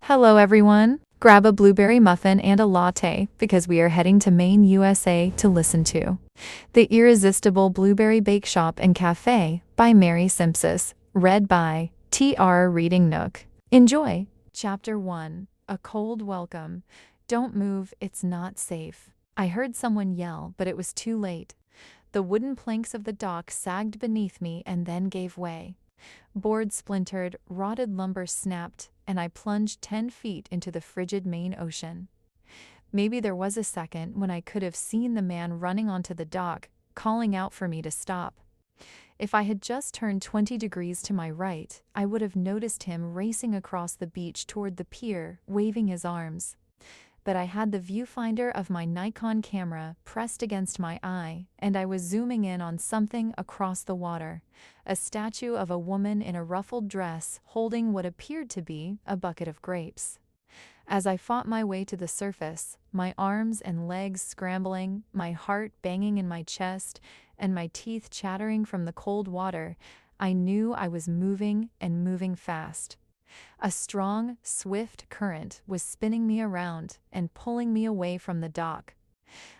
Hello, everyone. Grab a blueberry muffin and a latte because we are heading to Maine, USA to listen to The Irresistible Blueberry Bakeshop and Cafe by Mary Simses, read by T.R. Reading Nook. Enjoy. Chapter 1. A Cold Welcome. Don't move, it's not safe. I heard someone yell, but it was too late. The wooden planks of the dock sagged beneath me and then gave way. Boards splintered, rotted lumber snapped, and I plunged 10 feet into the frigid Maine Ocean. Maybe there was a second when I could have seen the man running onto the dock, calling out for me to stop. If I had just turned 20 degrees to my right, I would have noticed him racing across the beach toward the pier, waving his arms. But I had the viewfinder of my Nikon camera pressed against my eye, and I was zooming in on something across the water, a statue of a woman in a ruffled dress holding what appeared to be a bucket of grapes. As I fought my way to the surface, my arms and legs scrambling, my heart banging in my chest, and my teeth chattering from the cold water, I knew I was moving and moving fast. A strong, swift current was spinning me around and pulling me away from the dock.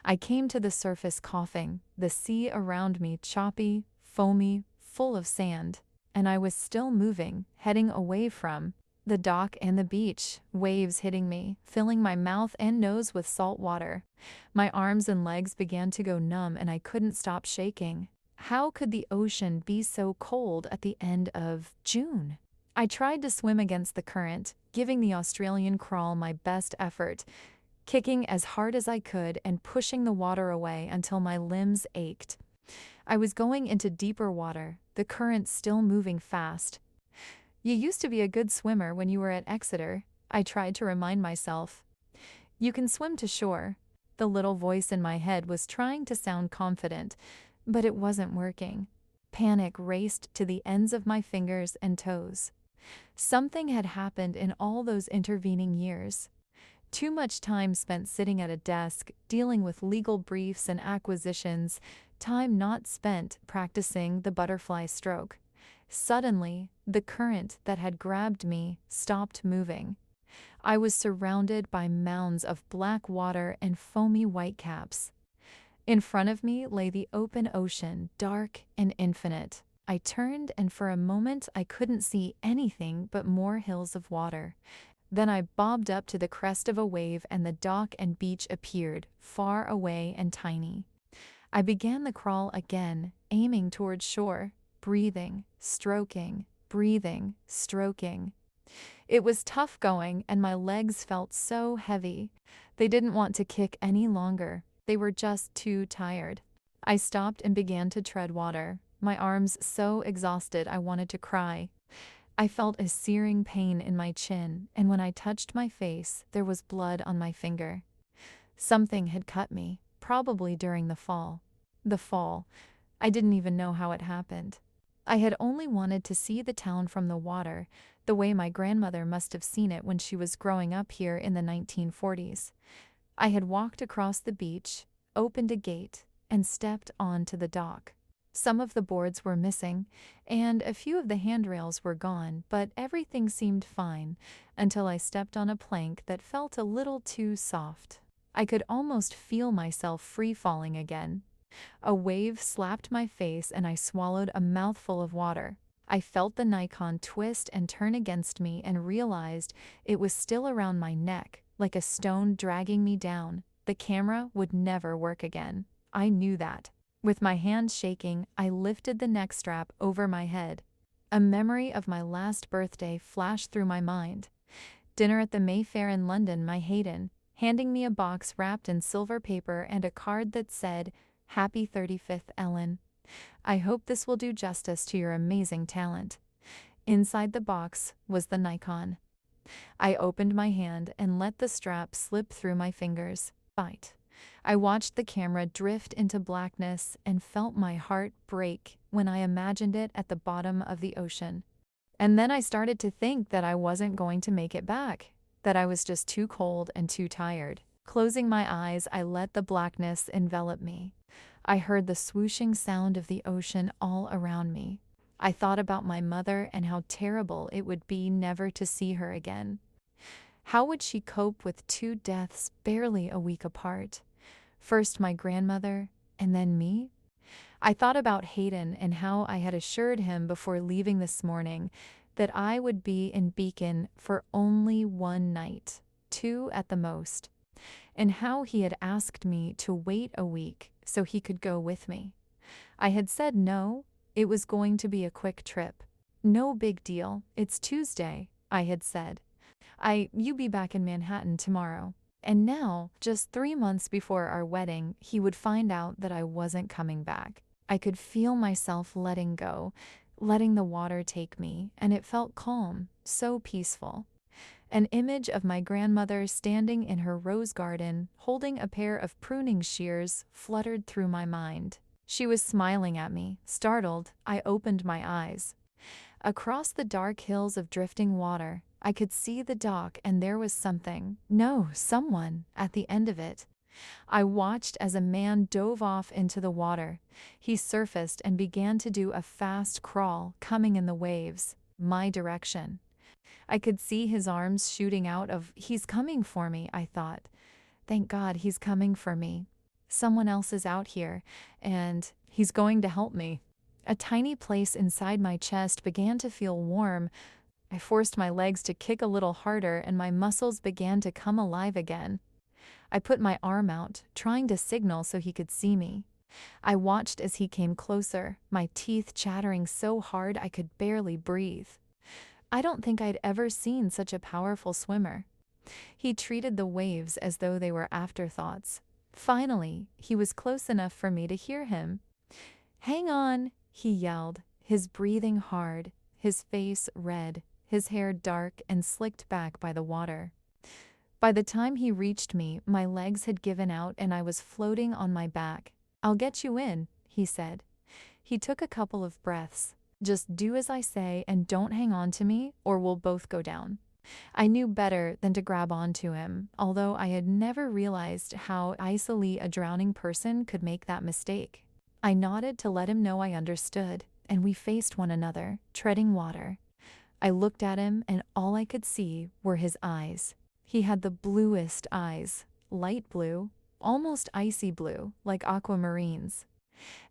I came to the surface coughing, the sea around me choppy, foamy, full of sand, and I was still moving, heading away from the dock and the beach, waves hitting me, filling my mouth and nose with salt water. My arms and legs began to go numb and I couldn't stop shaking. How could the ocean be so cold at the end of June? I tried to swim against the current, giving the Australian crawl my best effort, kicking as hard as I could and pushing the water away until my limbs ached. I was going into deeper water, the current still moving fast. You used to be a good swimmer when you were at Exeter, I tried to remind myself. You can swim to shore. The little voice in my head was trying to sound confident, but it wasn't working. Panic raced to the ends of my fingers and toes. Something had happened in all those intervening years. Too much time spent sitting at a desk, dealing with legal briefs and acquisitions, time not spent practicing the butterfly stroke. Suddenly, the current that had grabbed me stopped moving. I was surrounded by mounds of black water and foamy whitecaps. In front of me lay the open ocean, dark and infinite. I turned and for a moment I couldn't see anything but more hills of water. Then I bobbed up to the crest of a wave and the dock and beach appeared, far away and tiny. I began the crawl again, aiming toward shore, breathing, stroking, breathing, stroking. It was tough going and my legs felt so heavy. They didn't want to kick any longer. They were just too tired. I stopped and began to tread water, my arms so exhausted I wanted to cry. I felt a searing pain in my chin, and when I touched my face, there was blood on my finger. Something had cut me, probably during the fall. The fall. I didn't even know how it happened. I had only wanted to see the town from the water, the way my grandmother must have seen it when she was growing up here in the 1940s. I had walked across the beach, opened a gate, and stepped onto the dock. Some of the boards were missing, and a few of the handrails were gone, but everything seemed fine until I stepped on a plank that felt a little too soft. I could almost feel myself free-falling again. A wave slapped my face and I swallowed a mouthful of water. I felt the Nikon twist and turn against me and realized it was still around my neck, like a stone dragging me down. The camera would never work again. I knew that. With my hands shaking, I lifted the neck strap over my head. A memory of my last birthday flashed through my mind. Dinner at the Mayfair in London, my Hayden, handing me a box wrapped in silver paper and a card that said, "Happy 35th, Ellen. I hope this will do justice to your amazing talent." Inside the box was the Nikon. I opened my hand and let the strap slip through my fingers. Bite. I watched the camera drift into blackness and felt my heart break when I imagined it at the bottom of the ocean. And then I started to think that I wasn't going to make it back, that I was just too cold and too tired. Closing my eyes, I let the blackness envelop me. I heard the swooshing sound of the ocean all around me. I thought about my mother and how terrible it would be never to see her again. How would she cope with two deaths barely a week apart? First my grandmother, and then me? I thought about Hayden and how I had assured him before leaving this morning that I would be in Beacon for only one night, two at the most, and how he had asked me to wait a week so he could go with me. I had said no, it was going to be a quick trip. No big deal, it's Tuesday, I had said. You be back in Manhattan tomorrow. And now, just 3 months before our wedding, he would find out that I wasn't coming back. I could feel myself letting go, letting the water take me, and it felt calm, so peaceful. An image of my grandmother standing in her rose garden, holding a pair of pruning shears, fluttered through my mind. She was smiling at me. Startled, I opened my eyes. Across the dark hills of drifting water, I could see the dock, and there was someone, at the end of it. I watched as a man dove off into the water. He surfaced and began to do a fast crawl, coming in the waves, my direction. I could see his arms shooting out of, he's coming for me, I thought. Thank God he's coming for me. Someone else is out here, and he's going to help me. A tiny place inside my chest began to feel warm. I forced my legs to kick a little harder, and my muscles began to come alive again. I put my arm out, trying to signal so he could see me. I watched as he came closer, my teeth chattering so hard I could barely breathe. I don't think I'd ever seen such a powerful swimmer. He treated the waves as though they were afterthoughts. Finally, he was close enough for me to hear him. "Hang on," he yelled, his breathing hard, his face red, his hair dark and slicked back by the water. By the time he reached me, my legs had given out and I was floating on my back. "I'll get you in," he said. He took a couple of breaths. "Just do as I say and don't hang on to me, or we'll both go down." I knew better than to grab onto him, although I had never realized how easily a drowning person could make that mistake. I nodded to let him know I understood, and we faced one another, treading water. I looked at him, and all I could see were his eyes. He had the bluest eyes, light blue, almost icy blue, like aquamarines.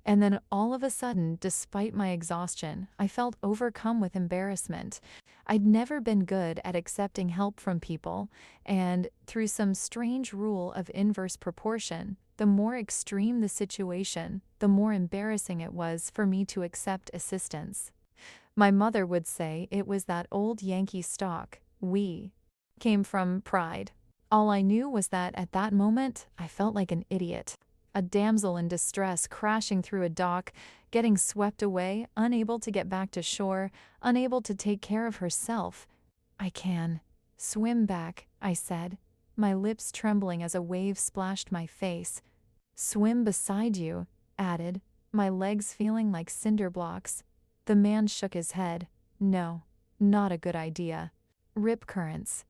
And then all of a sudden, despite my exhaustion, I felt overcome with embarrassment. I'd never been good at accepting help from people, and through some strange rule of inverse proportion, the more extreme the situation, the more embarrassing it was for me to accept assistance. My mother would say it was that old Yankee stock, we, came from pride. All I knew was that at that moment, I felt like an idiot. A damsel in distress crashing through a dock, getting swept away, unable to get back to shore, unable to take care of herself. "I can swim back," I said, my lips trembling as a wave splashed my face. "Swim beside you," added, my legs feeling like cinder blocks. The man shook his head. "No, not a good idea. Rip currents."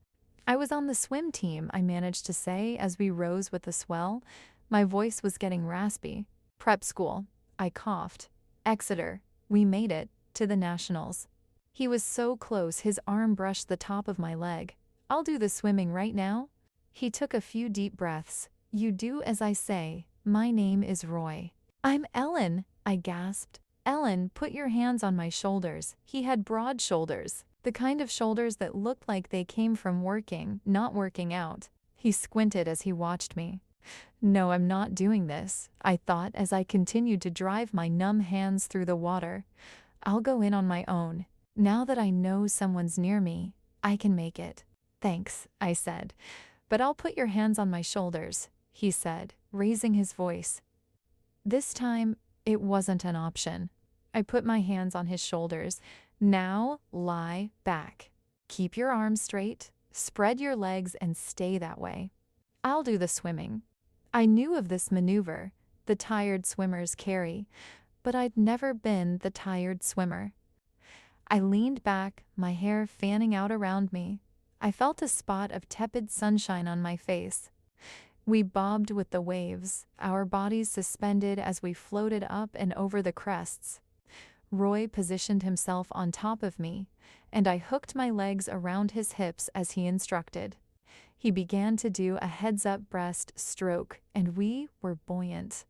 "I was on the swim team," I managed to say as we rose with the swell. My voice was getting raspy. "Prep school," I coughed. "Exeter. We made it to the nationals." He was so close, his arm brushed the top of my leg. "I'll do the swimming right now." He took a few deep breaths. "You do as I say. My name is Roy." "I'm Ellen," I gasped. "Ellen, put your hands on my shoulders." He had broad shoulders, the kind of shoulders that looked like they came from working, not working out. He squinted as he watched me. "No, I'm not doing this," I thought as I continued to drive my numb hands through the water. "I'll go in on my own. Now that I know someone's near me, I can make it." "Thanks," I said. "But I'll put your hands on my shoulders," he said, raising his voice. This time, it wasn't an option. I put my hands on his shoulders. "Now, lie back. Keep your arms straight, spread your legs, and stay that way. I'll do the swimming." I knew of this maneuver, the tired swimmers carry, but I'd never been the tired swimmer. I leaned back, my hair fanning out around me. I felt a spot of tepid sunshine on my face. We bobbed with the waves, our bodies suspended as we floated up and over the crests. Roy positioned himself on top of me, and I hooked my legs around his hips as he instructed. He began to do a heads-up breast stroke, and we were buoyant.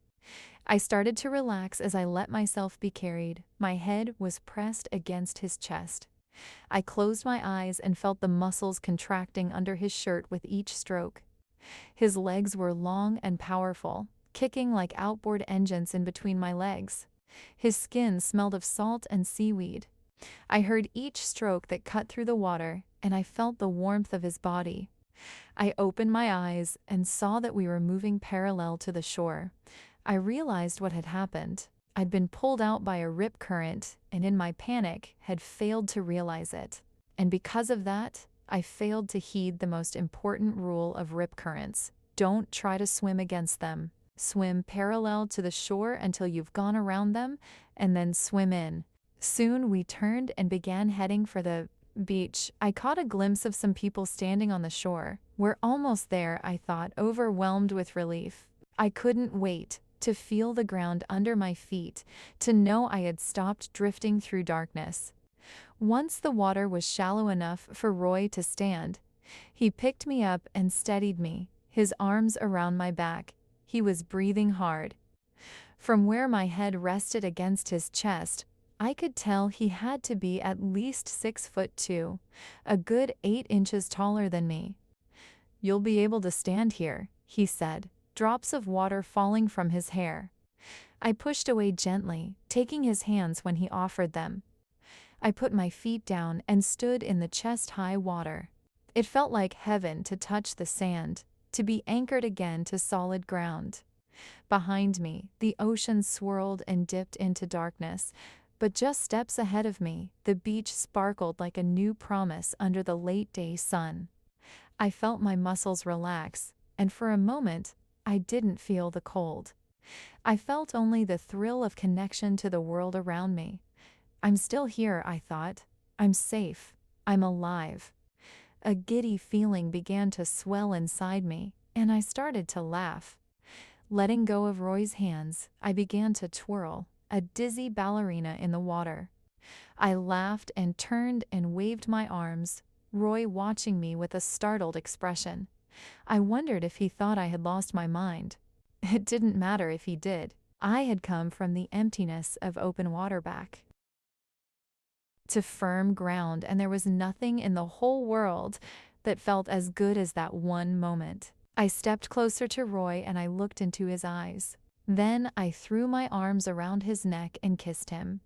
I started to relax as I let myself be carried. My head was pressed against his chest. I closed my eyes and felt the muscles contracting under his shirt with each stroke. His legs were long and powerful, kicking like outboard engines in between my legs. His skin smelled of salt and seaweed. I heard each stroke that cut through the water, and I felt the warmth of his body. I opened my eyes and saw that we were moving parallel to the shore. I realized what had happened. I'd been pulled out by a rip current, and in my panic, had failed to realize it. And because of that, I failed to heed the most important rule of rip currents. Don't try to swim against them. Swim parallel to the shore until you've gone around them, and then swim in. Soon we turned and began heading for the beach. I caught a glimpse of some people standing on the shore. We're almost there, I thought, overwhelmed with relief. I couldn't wait to feel the ground under my feet, to know I had stopped drifting through darkness. Once the water was shallow enough for Roy to stand, he picked me up and steadied me, his arms around my back. He was breathing hard. From where my head rested against his chest, I could tell he had to be at least 6'2", a good 8 inches taller than me. "You'll be able to stand here," he said, drops of water falling from his hair. I pushed away gently, taking his hands when he offered them. I put my feet down and stood in the chest-high water. It felt like heaven to touch the sand, to be anchored again to solid ground. Behind me, the ocean swirled and dipped into darkness, but just steps ahead of me, the beach sparkled like a new promise under the late-day sun. I felt my muscles relax, and for a moment, I didn't feel the cold. I felt only the thrill of connection to the world around me. I'm still here, I thought. I'm safe. I'm alive. A giddy feeling began to swell inside me, and I started to laugh. Letting go of Roy's hands, I began to twirl, a dizzy ballerina in the water. I laughed and turned and waved my arms, Roy watching me with a startled expression. I wondered if he thought I had lost my mind. It didn't matter if he did. I had come from the emptiness of open water back to firm ground, and there was nothing in the whole world that felt as good as that one moment. I stepped closer to Roy and I looked into his eyes. Then I threw my arms around his neck and kissed him.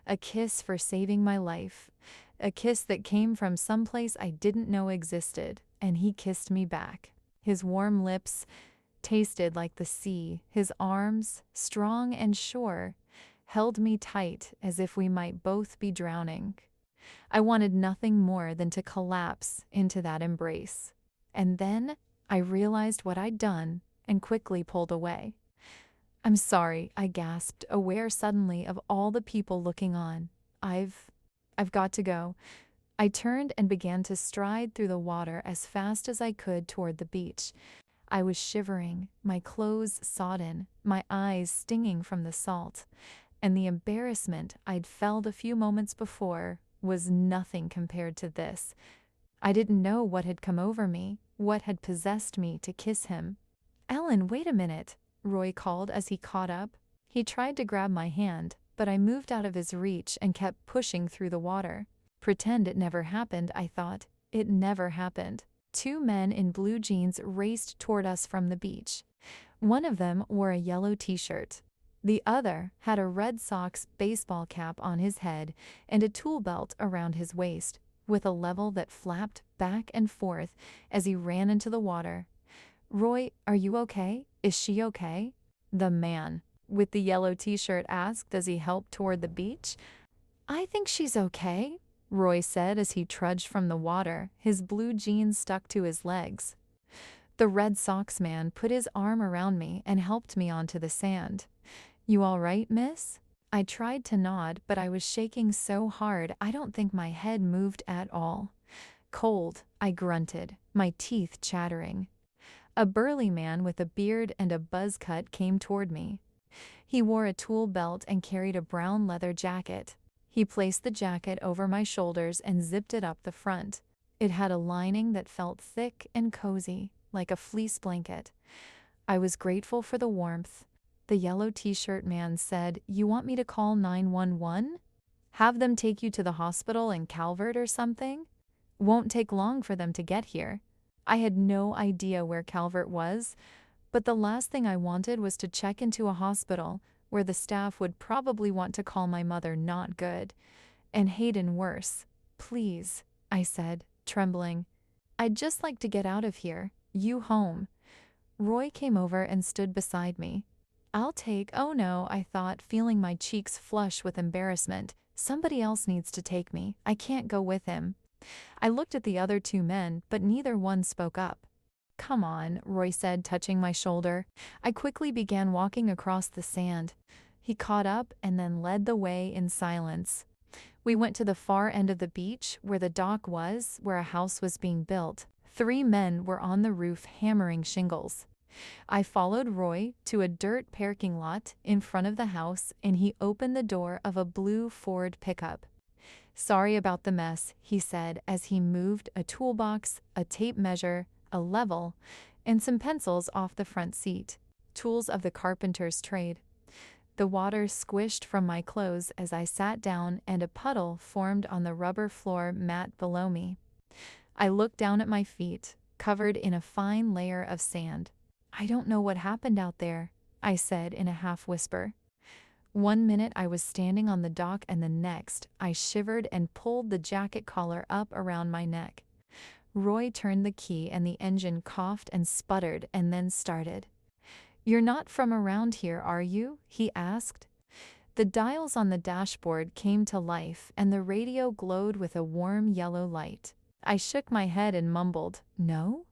A kiss for saving my life. A kiss that came from someplace I didn't know existed, and he kissed me back. His warm lips tasted like the sea. His arms, strong and sure, held me tight as if we might both be drowning. I wanted nothing more than to collapse into that embrace. And then I realized what I'd done and quickly pulled away. "I'm sorry," I gasped, aware suddenly of all the people looking on. I've got to go." I turned and began to stride through the water as fast as I could toward the beach. I was shivering, my clothes sodden, my eyes stinging from the salt, and the embarrassment I'd felt a few moments before was nothing compared to this. I didn't know what had come over me, what had possessed me to kiss him. "Ellen, wait a minute," Roy called as he caught up. He tried to grab my hand, but I moved out of his reach and kept pushing through the water. Pretend it never happened, I thought. It never happened. 2 men in blue jeans raced toward us from the beach. One of them wore a yellow t-shirt. The other had a Red Sox baseball cap on his head and a tool belt around his waist, with a level that flapped back and forth as he ran into the water. "Roy, are you okay? Is she okay?" the man with the yellow t-shirt asked as he helped toward the beach. "I think she's okay," Roy said as he trudged from the water, his blue jeans stuck to his legs. The Red Sox man put his arm around me and helped me onto the sand. "You all right, miss?" I tried to nod, but I was shaking so hard I don't think my head moved at all. "Cold," I grunted, my teeth chattering. A burly man with a beard and a buzz cut came toward me. He wore a tool belt and carried a brown leather jacket. He placed the jacket over my shoulders and zipped it up the front. It had a lining that felt thick and cozy, like a fleece blanket. I was grateful for the warmth. The yellow t-shirt man said, "You want me to call 911? Have them take you to the hospital in Calvert or something? Won't take long for them to get here." I had no idea where Calvert was, but the last thing I wanted was to check into a hospital where the staff would probably want to call my mother not good, and Hayden worse. "Please," I said, trembling. "I'd just like to get out of here. You home." Roy came over and stood beside me. Oh no, I thought, feeling my cheeks flush with embarrassment. Somebody else needs to take me. I can't go with him. I looked at the other two men, but neither one spoke up. "Come on," Roy said, touching my shoulder. I quickly began walking across the sand. He caught up and then led the way in silence. We went to the far end of the beach, where the dock was, where a house was being built. 3 men were on the roof hammering shingles. I followed Roy to a dirt parking lot in front of the house, and he opened the door of a blue Ford pickup. "Sorry about the mess," he said as he moved a toolbox, a tape measure, a level, and some pencils off the front seat. Tools of the carpenter's trade. The water squished from my clothes as I sat down, and a puddle formed on the rubber floor mat below me. I looked down at my feet, covered in a fine layer of sand. "I don't know what happened out there," I said in a half whisper. One minute I was standing on the dock, and the next I shivered and pulled the jacket collar up around my neck. Roy turned the key and the engine coughed and sputtered and then started. "You're not from around here, are you?" he asked. The dials on the dashboard came to life and the radio glowed with a warm yellow light. I shook my head and mumbled, "No?"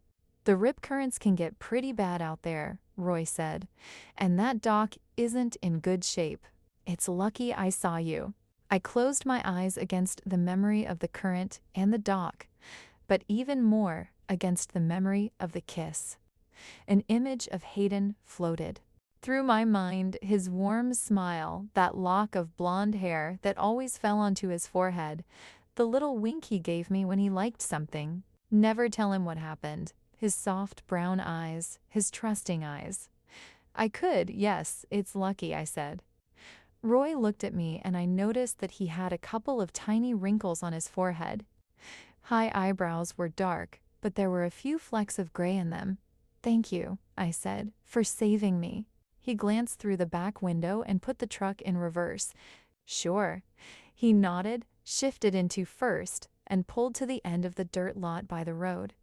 "The rip currents can get pretty bad out there," Roy said, "and that dock isn't in good shape. It's lucky I saw you." I closed my eyes against the memory of the current and the dock, but even more against the memory of the kiss. An image of Hayden floated through my mind, his warm smile, that lock of blonde hair that always fell onto his forehead, the little wink he gave me when he liked something. Never tell him what happened. His soft brown eyes, his trusting eyes. "I could, yes, it's lucky," I said. Roy looked at me, and I noticed that he had a couple of tiny wrinkles on his forehead. High eyebrows were dark, but there were a few flecks of gray in them. "Thank you," I said, "for saving me." He glanced through the back window and put the truck in reverse. "Sure." He nodded, shifted into first, and pulled to the end of the dirt lot by the road.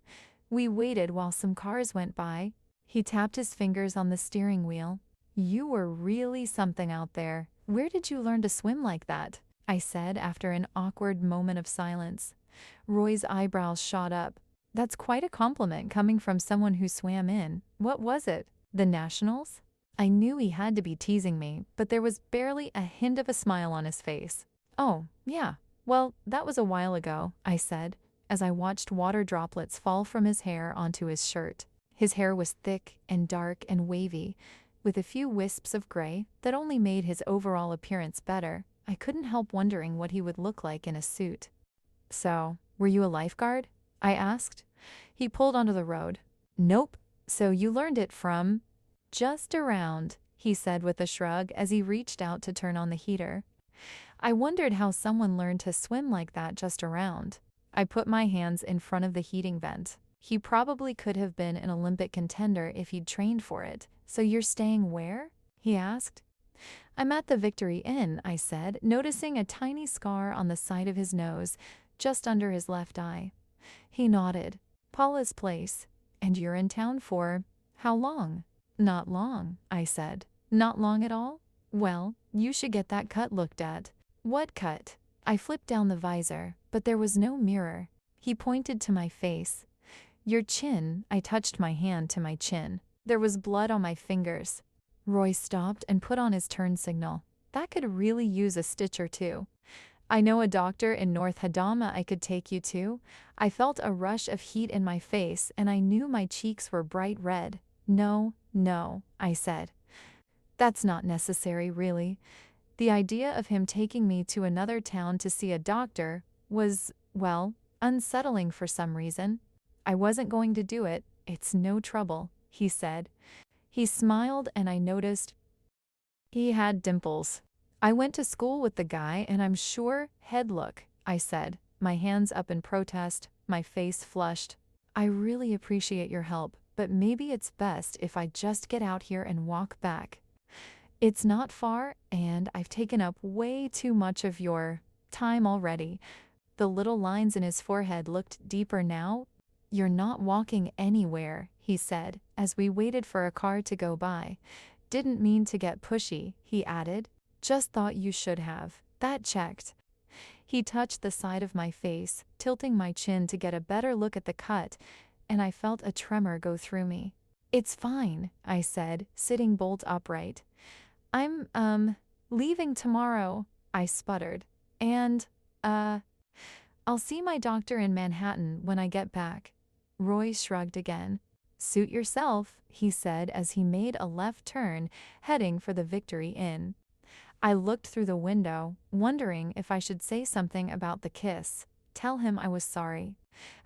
We waited while some cars went by. He tapped his fingers on the steering wheel. "You were really something out there. Where did you learn to swim like that?" I said after an awkward moment of silence. Roy's eyebrows shot up. "That's quite a compliment coming from someone who swam in. What was it? The Nationals?" I knew he had to be teasing me, but there was barely a hint of a smile on his face. "Oh, yeah. Well, that was a while ago," I said, as I watched water droplets fall from his hair onto his shirt. His hair was thick and dark and wavy, with a few wisps of gray that only made his overall appearance better. I couldn't help wondering what he would look like in a suit. "So, were you a lifeguard?" I asked. He pulled onto the road. "Nope. So you learned it from—" "Just around," he said with a shrug as he reached out to turn on the heater. I wondered how someone learned to swim like that just around. I put my hands in front of the heating vent. He probably could have been an Olympic contender if he'd trained for it. "So you're staying where?" he asked. "I'm at the Victory Inn," I said, noticing a tiny scar on the side of his nose, just under his left eye. He nodded. "Paula's place. And you're in town for how long?" "Not long," I said. "Not long at all? Well, you should get that cut looked at." "What cut?" I flipped down the visor, but there was no mirror. He pointed to my face. "Your chin." I touched my hand to my chin. There was blood on my fingers. Roy stopped and put on his turn signal. "That could really use a stitch or two. I know a doctor in North Hadama I could take you to." I felt a rush of heat in my face, and I knew my cheeks were bright red. No, I said. "That's not necessary, really." The idea of him taking me to another town to see a doctor was, well, unsettling for some reason. I wasn't going to do it. It's no trouble, he said. He smiled and I noticed he had dimples. I went to school with the guy and I'm sure he'd look, I said, my hands up in protest, my face flushed. I really appreciate your help, but maybe it's best if I just get out here and walk back. It's not far, and I've taken up way too much of your time already. The little lines in his forehead looked deeper now. You're not walking anywhere, he said, as we waited for a car to go by. Didn't mean to get pushy, he added. Just thought you should have. That checked. He touched the side of my face, tilting my chin to get a better look at the cut, and I felt a tremor go through me. It's fine, I said, sitting bolt upright. I'm, leaving tomorrow, I sputtered. And, I'll see my doctor in Manhattan when I get back. Roy shrugged again. Suit yourself, he said as he made a left turn, heading for the Victory Inn. I looked through the window, wondering if I should say something about the kiss, tell him I was sorry.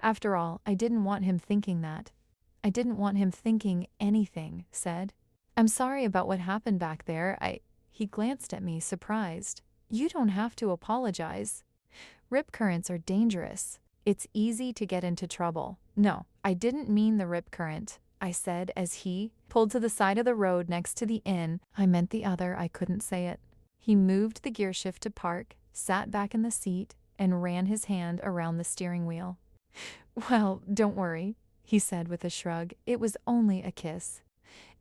After all, I didn't want him thinking that. I didn't want him thinking anything, said. I'm sorry about what happened back there. He glanced at me, surprised. You don't have to apologize. Rip currents are dangerous. It's easy to get into trouble. No, I didn't mean the rip current, I said as he pulled to the side of the road next to the inn. I meant the other, I couldn't say it. He moved the gear shift to park, sat back in the seat, and ran his hand around the steering wheel. Well, don't worry, he said with a shrug. It was only a kiss.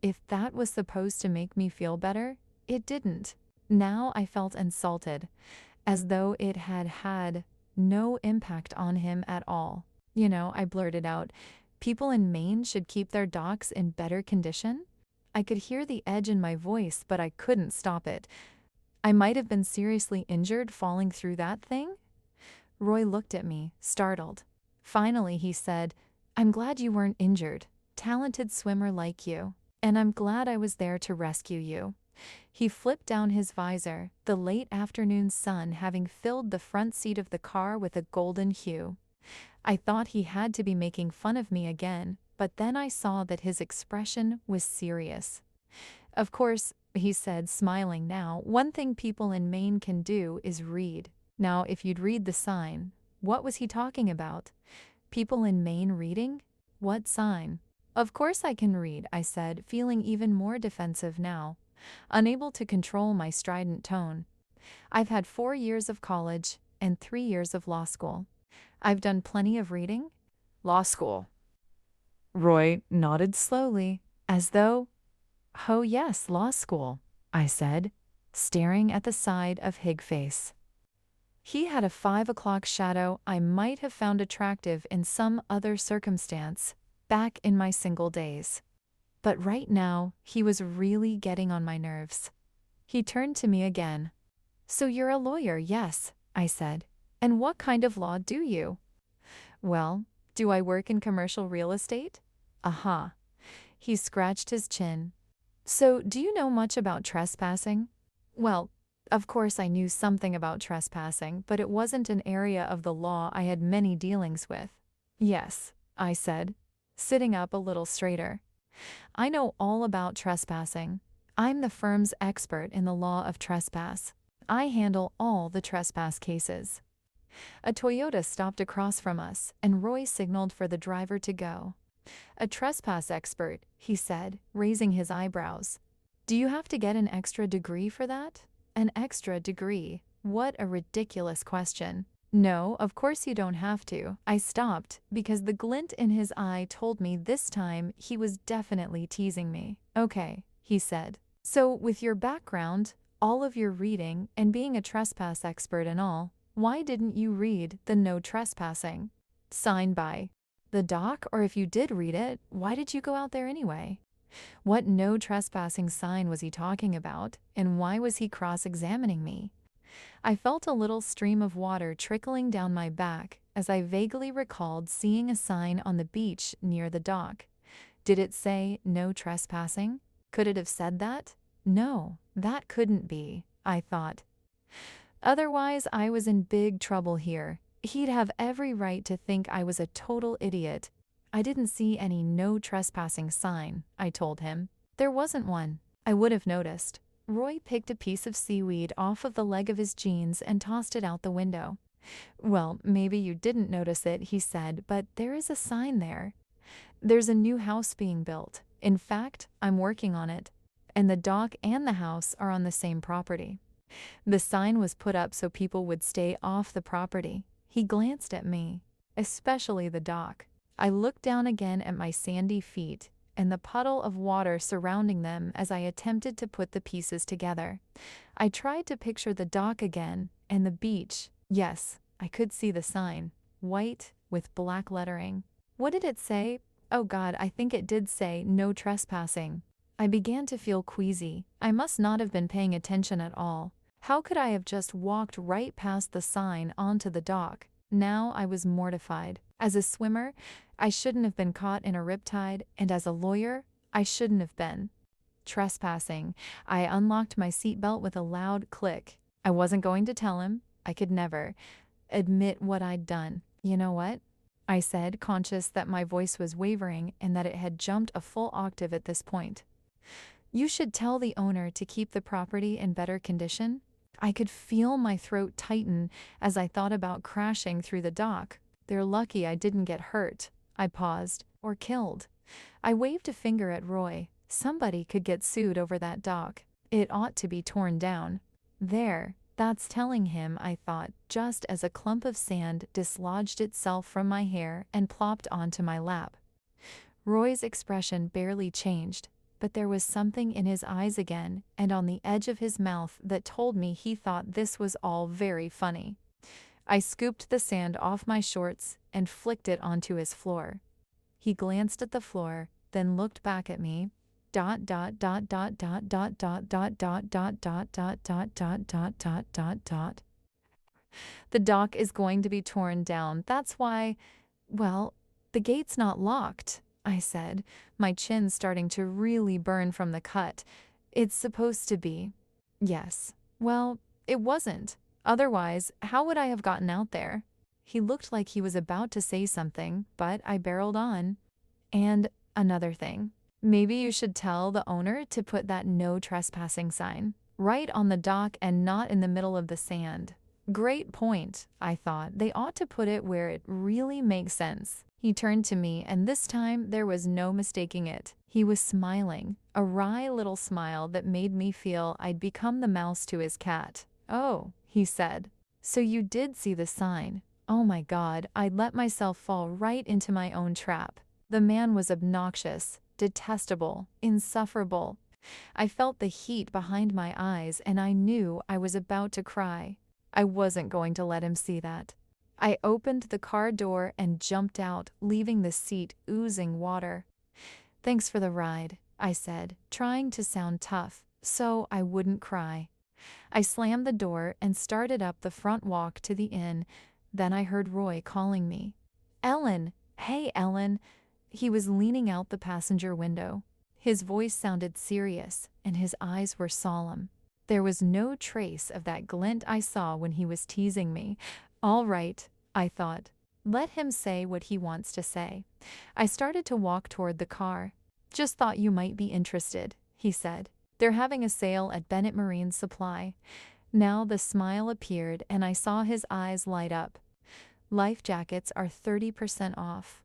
If that was supposed to make me feel better, it didn't. Now I felt insulted, as though it had had no impact on him at all. I blurted out, people in Maine should keep their docks in better condition? I could hear the edge in my voice, but I couldn't stop it. I might have been seriously injured falling through that thing? Roy looked at me, startled. Finally, he said, I'm glad you weren't injured. Talented swimmer like you. And I'm glad I was there to rescue you. He flipped down his visor, the late afternoon sun having filled the front seat of the car with a golden hue. I thought he had to be making fun of me again, but then I saw that his expression was serious. Of course, he said, smiling now, one thing people in Maine can do is read. Now, if you'd read the sign, what was he talking about? People in Maine reading? What sign? Of course I can read, I said, feeling even more defensive now, unable to control my strident tone. I've had 4 years of college and 3 years of law school. I've done plenty of reading. Law school. Roy nodded slowly, as though, oh yes, law school, I said, staring at the side of Hig face. He had a 5 o'clock shadow I might have found attractive in some other circumstance, back in my single days. But right now, he was really getting on my nerves. He turned to me again. So you're a lawyer, yes, I said. And what kind of law do you? Well, do I work in commercial real estate? Aha. He scratched his chin. So, do you know much about trespassing? Well, of course I knew something about trespassing, but it wasn't an area of the law I had many dealings with. Yes, I said, sitting up a little straighter. I know all about trespassing. I'm the firm's expert in the law of trespass. I handle all the trespass cases. A Toyota stopped across from us, and Roy signaled for the driver to go. A trespass expert, he said, raising his eyebrows. Do you have to get an extra degree for that? An extra degree? What a ridiculous question. No, of course you don't have to. I stopped, because the glint in his eye told me this time he was definitely teasing me. Okay, he said. So, with your background, all of your reading, and being a trespass expert and all, why didn't you read the no trespassing sign by the dock? Or if you did read it, why did you go out there anyway? What no trespassing sign was he talking about, and why was he cross-examining me? I felt a little stream of water trickling down my back as I vaguely recalled seeing a sign on the beach near the dock. Did it say no trespassing? Could it have said that? No, that couldn't be, I thought. Otherwise, I was in big trouble here. He'd have every right to think I was a total idiot. I didn't see any no trespassing sign, I told him. There wasn't one. I would have noticed. Roy picked a piece of seaweed off of the leg of his jeans and tossed it out the window. Well, maybe you didn't notice it, he said, but there is a sign there. There's a new house being built. In fact, I'm working on it. And the dock and the house are on the same property. The sign was put up so people would stay off the property. He glanced at me, especially the dock. I looked down again at my sandy feet and the puddle of water surrounding them as I attempted to put the pieces together. I tried to picture the dock again and the beach. Yes, I could see the sign, white with black lettering. What did it say? Oh God, I think it did say no trespassing. I began to feel queasy. I must not have been paying attention at all. How could I have just walked right past the sign onto the dock? Now I was mortified. As a swimmer, I shouldn't have been caught in a riptide, and as a lawyer, I shouldn't have been. Trespassing. I unlocked my seatbelt with a loud click. I wasn't going to tell him. I could never admit what I'd done. You know what? I said, conscious that my voice was wavering and that it had jumped a full octave at this point. You should tell the owner to keep the property in better condition. I could feel my throat tighten as I thought about crashing through the dock. They're lucky I didn't get hurt. I paused. Or killed. I waved a finger at Roy. Somebody could get sued over that dock. It ought to be torn down. There, that's telling him, I thought, just as a clump of sand dislodged itself from my hair and plopped onto my lap. Roy's expression barely changed, but there was something in his eyes again and on the edge of his mouth that told me he thought this was all very funny. I scooped the sand off my shorts and flicked it onto his floor. He glanced at the floor, then looked back at me. The dock is going to be torn down. That's why, well, the gate's not locked, I said, my chin starting to really burn from the cut. It's supposed to be. Yes. Well, it wasn't. Otherwise, how would I have gotten out there? He looked like he was about to say something, but I barreled on. And another thing. Maybe you should tell the owner to put that no trespassing sign right on the dock and not in the middle of the sand. Great point, I thought. They ought to put it where it really makes sense. He turned to me, and this time there was no mistaking it. He was smiling, a wry little smile that made me feel I'd become the mouse to his cat. Oh, he said. So you did see the sign. Oh my God, I'd let myself fall right into my own trap. The man was obnoxious, detestable, insufferable. I felt the heat behind my eyes and I knew I was about to cry. I wasn't going to let him see that. I opened the car door and jumped out, leaving the seat oozing water. Thanks for the ride, I said, trying to sound tough, so I wouldn't cry. I slammed the door and started up the front walk to the inn. Then I heard Roy calling me. Ellen! Hey, Ellen! He was leaning out the passenger window. His voice sounded serious, and his eyes were solemn. There was no trace of that glint I saw when he was teasing me. All right, I thought. Let him say what he wants to say. I started to walk toward the car. Just thought you might be interested, he said. They're having a sale at Bennett Marine Supply. Now the smile appeared and I saw his eyes light up. Life jackets are 30% off.